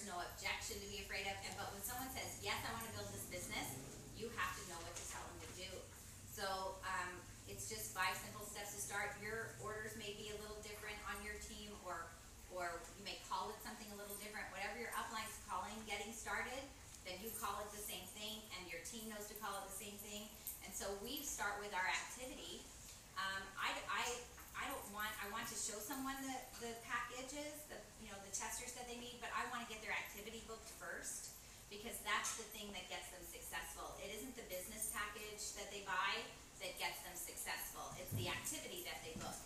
no objection to be afraid of. But when someone says, yes, I want to build this business, you have to know what to tell them to do. So it's just 5 simple steps to start. Your orders may be a little different on your team, or you may call it something a little different. Whatever your upline's calling getting started, then you call it the same thing, and your team knows to call it the same thing. And so we start with our activity. I want to show someone the packages, the testers that they need, but I want to get their activity booked first, because that's the thing that gets them successful. It isn't the business package that they buy that gets them successful. It's the activity that they book.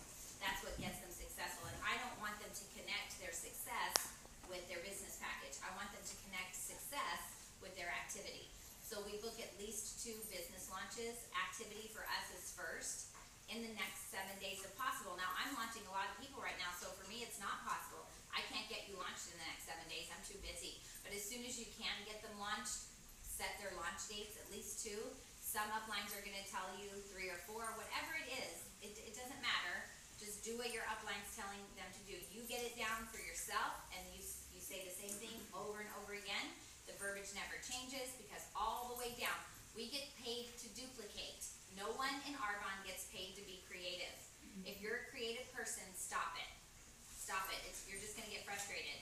That's what gets them successful. And I don't want them to connect their success with their business package. I want them to connect success with their activity. So we book at least 2 business launches. Activity for us is first in the next 7 days if possible. Now, I'm launching a lot of people right now, so for me it's not possible. I can't get you launched in the next 7 days. I'm too busy. But as soon as you can get them launched, set their launch dates, at least 2. Some uplines are going to tell you 3 or 4, whatever it is. It doesn't matter. Just do what your upline's telling them to do. You get it down for yourself, and you say the same thing over and over again. The verbiage never changes, because all the way down, we get paid to duplicate. No one in Arbonne gets paid to be creative. If you're a creative person, stop it. Stop it. You're just going to get frustrated.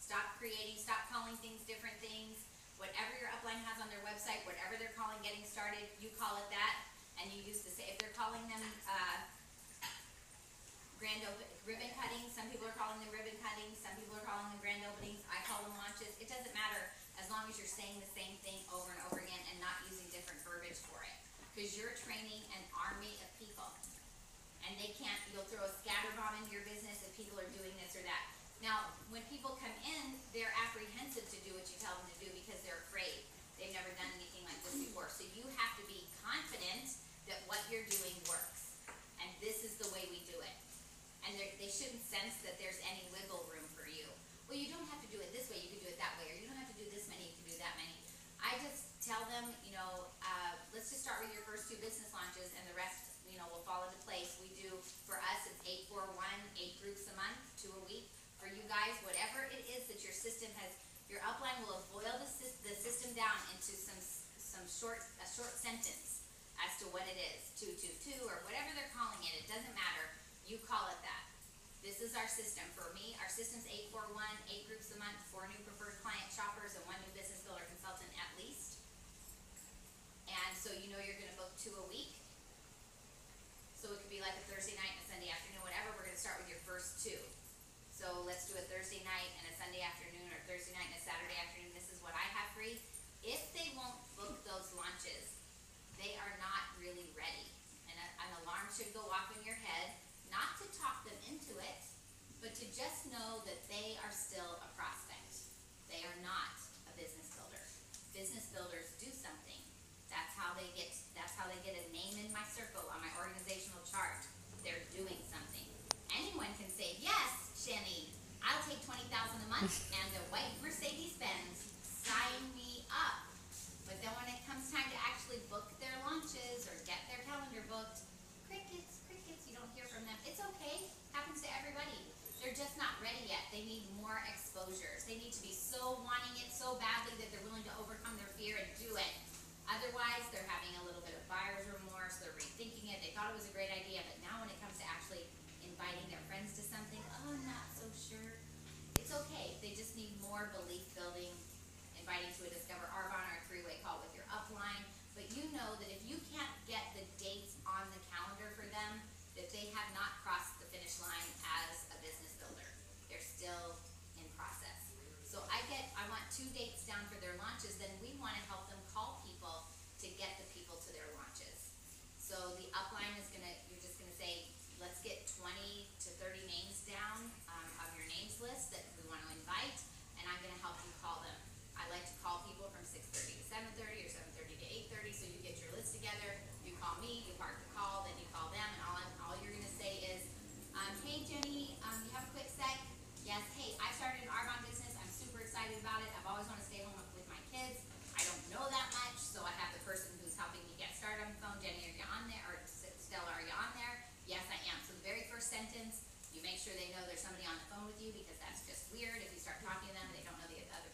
Stop creating. Stop calling things different things. Whatever your upline has on their website, whatever they're calling getting started, you call it that, and you use the same. If they're calling them grand ribbon cuttings, some people are calling them ribbon cuttings, some people are calling them grand openings, I call them launches. It doesn't matter, as long as you're saying the same thing over and over again and not using different verbiage for it. Because you're training an army of people, and you'll throw a scatter bomb into your business if people are doing this or that. Now, when people come in, they're apprehensive to do what you tell them to do because they're afraid. They've never done anything like this before. So you have to be confident that what you're doing works. And this is the way we do it. And they shouldn't sense that there's any wiggle room for you. Well, you don't have to do it this way, you can do it that way, or you don't have to do this many, you can do that many. I just tell them, let's just start with your first 2 business launches, and the rest, will fall into place. We do, for us, it's 8-4-1, 8 groups a month, 2 a week. For you guys, whatever it is that your system has, your upline will boil the system down into a short sentence as to what it is, 2-2-2, or whatever they're calling it. It doesn't matter. You call it that. This is our system. For me, our system's 8-4-1, 8 groups a month, 4 new preferred client shoppers, and 1 new business builder consultant at least. And so you're going to book 2 a week. So it could be like a Thursday night and a Sunday afternoon, whatever. We're going to start with your first 2. So let's do a Thursday night and a Sunday afternoon, or Thursday night and a Saturday afternoon. This is what I have free. If they won't book those launches, they are not really ready. And an alarm should go off in your head, not to talk them into it, but to just know that they are still a prospect. They are not a business builder. Business builders do something. That's how they get a name in my circle on my organizational chart. They're doing something. Anyone can say, yes, Shenny, I'll take $20,000 a month and a white Mercedes-Benz. Sign me up. But then when it comes time to actually book their launches or get their calendar booked, crickets, you don't hear from them. It's okay. Happens to everybody. They're just not ready yet. They need more exposures. They need to be so wanting it so badly that they're willing to overcome their fear and do it. Otherwise, they're having a little bit of buyer's remorse. They're rethinking it. They thought it was a great idea, but now when it comes to actually inviting their friends to something, oh, I'm not so sure. It's okay. They just need more belief building, inviting to a Discover Arbonne or a 3-way call with your upline. But you know that if you can't get the dates on the calendar for them, that they have not crossed the finish line as a business builder. They're still in process. So I want 2 dates down for their launches, then we want to help them call people to get the people to their launches. So the upline is you're just gonna say, let's get 20 to 30 names down of your names list that we want to invite, and I'm gonna help you call them. I like to call people from 6:30 to 7:30 or 7:30 to 8:30, so you get your list together, you call me, you park the call, then you call them, and all you're gonna say is, hey Jenny, you have a quick sec? Yes, hey, I started an Arbonne business, I'm super excited about it, I've always wanted to stay home with my kids, I don't know that much, so I have the person who's helping me get started on the phone. Jenny, are you on there? Or Stella, are you on there? Yes, I am. So the very first sentence, you make sure they know there's somebody on the phone with you, because that's just weird if you start talking to them and they don't know the other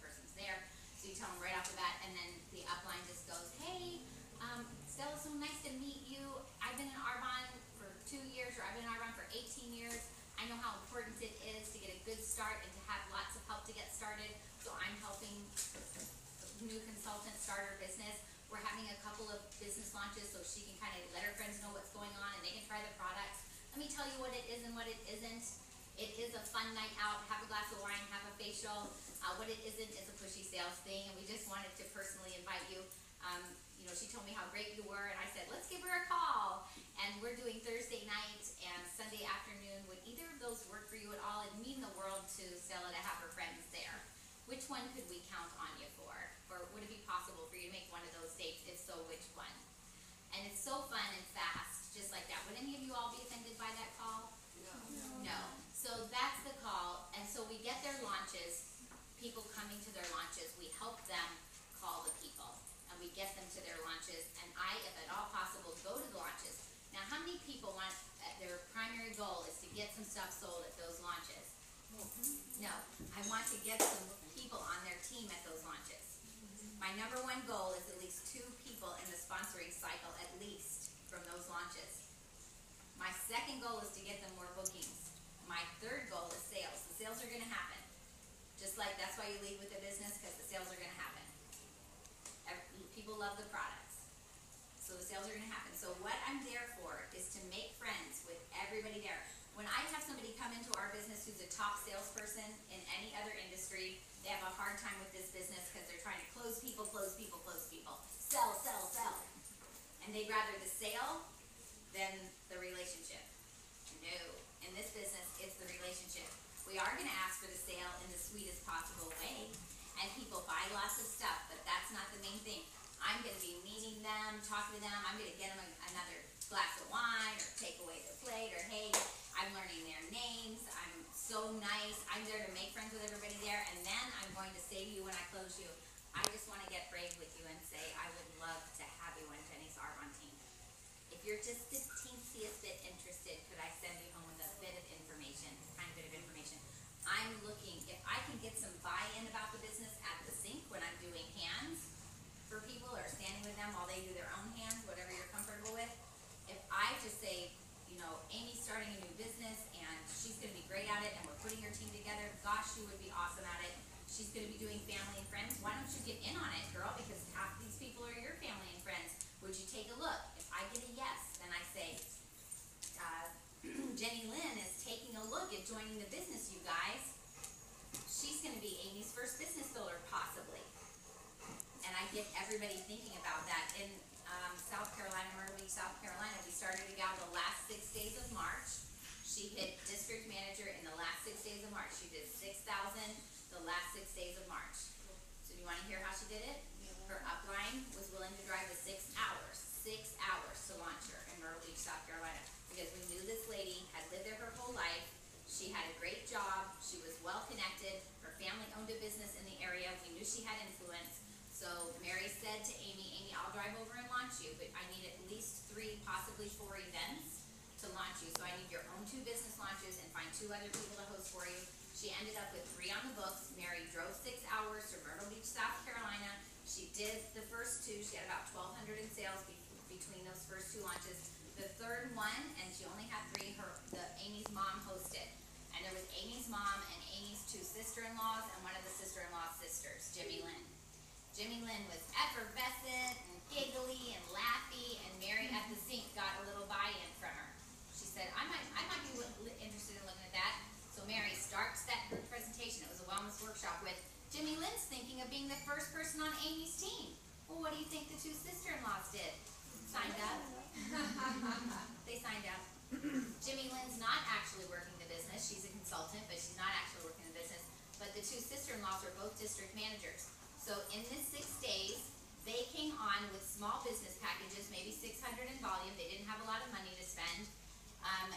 tell you what it is and what it isn't. It is a fun night out, have a glass of wine, have a facial. What it isn't is a pushy sales thing, and we just wanted to personally invite you. You know, she told me how great you were, and I said, let's give her a call. And we're doing Thursday night and Sunday afternoon. Would either of those work for you at all? It'd mean the world to Stella to have her friends there. Which one could we count on you for? Or would it be possible for you to make one of those dates? If so, which one? And it's so fun and fast, just like that. Would any of you all be offended by that call? No. So that's the call, and so we get their launches, people coming to their launches, we help them call the people, and we get them to their launches, and I, if at all possible, go to the launches. Now, how many people want, their primary goal is to get some stuff sold at those launches? No. I want to get some people on their team at those launches. My number one goal is at least 2 people in the sponsoring cycle, at least, from those launches. My second goal is to get them more bookings. My third goal is sales. The sales are going to happen. Just like that's why you lead with the business, because the sales are going to happen. People love the products. So the sales are going to happen. So what I'm there for is to make friends with everybody there. When I have somebody come into our business who's a top salesperson in any other industry, they have a hard time with this business because they're trying to close people, close people, close people. Sell, sell, sell. And they'd rather the sale than the relationship. No. In this business, it's the relationship. We are going to ask for the sale in the sweetest possible way, and people buy lots of stuff, but that's not the main thing. I'm going to be meeting them, talking to them. I'm going to get them another glass of wine, or take away their plate, or hey, I'm learning their names. I'm so nice. I'm there to make friends with everybody there, and then I'm going to say to you when I close you, I just want to get brave with you and say, I would love to have you on Jenny's Arbonne team. If you're just the teensiest bit interested, could I send you home with a bit of information, kind of bit of information? I'm looking, if I can get some buy-in about the business at the sink when I'm doing hands for people or standing with them while they do their own hands, whatever you're comfortable with. If I just say, you know, Amy's starting a new business and she's going to be great at it and we're putting her team together, gosh, she would be awesome at it. She's going to be doing family and friends. Why don't you get in on it, girl? Because half these people are your family and friends. Would you take a look? If I get a yes, then I say, Jenny Lynn is taking a look at joining the business, you guys. She's going to be Amy's first business builder, possibly. And I get everybody thinking about that. In South Carolina, Myrtle Beach, South Carolina, we started a gal the last 6 days of March. She hit district manager in the last 6 days of March. She did 6,000 the last 6 days of March. So do you want to hear how she did it? Her upline was willing to drive the 6 hours to launch her in Myrtle Beach, South Carolina, because we knew this lady had lived there her whole life. She had a great job. She was well connected. Her family owned a business in the area. We knew she had influence. So Mary said to Amy, Amy, I'll drive over and launch you, but I need at least 3, possibly 4 events to launch you. So I need your own 2 business launches and find 2 other people to host for you. She ended up with 3 on the books. Mary drove 6 hours to Myrtle Beach, South Carolina. She did the first 2. She had about 1,200 in sales between those first 2 launches. The third one, and she only had 3, Amy's mom hosted. And there was Amy's mom and Amy's 2 sister-in-laws and one of the sister-in-law's sisters, Jimmy Lynn. Jimmy Lynn was effervescent and giggly and laughy, and Mary at the sink got a little buy-in from her. She said, I might be interested in looking at that. So Mary starts that group presentation. It was a wellness workshop with Jimmy Lynn's thinking of being the first person on Amy's team. Well, what do you think the 2 sister-in-laws did? Signed up. They signed up. Jimmy Lynn's not actually working the business. She's a consultant, but she's not actually working the business. But the 2 sister-in-laws are both district managers. So in this 6 days, they came on with small business packages, maybe 600 in volume. They didn't have a lot of money to spend. And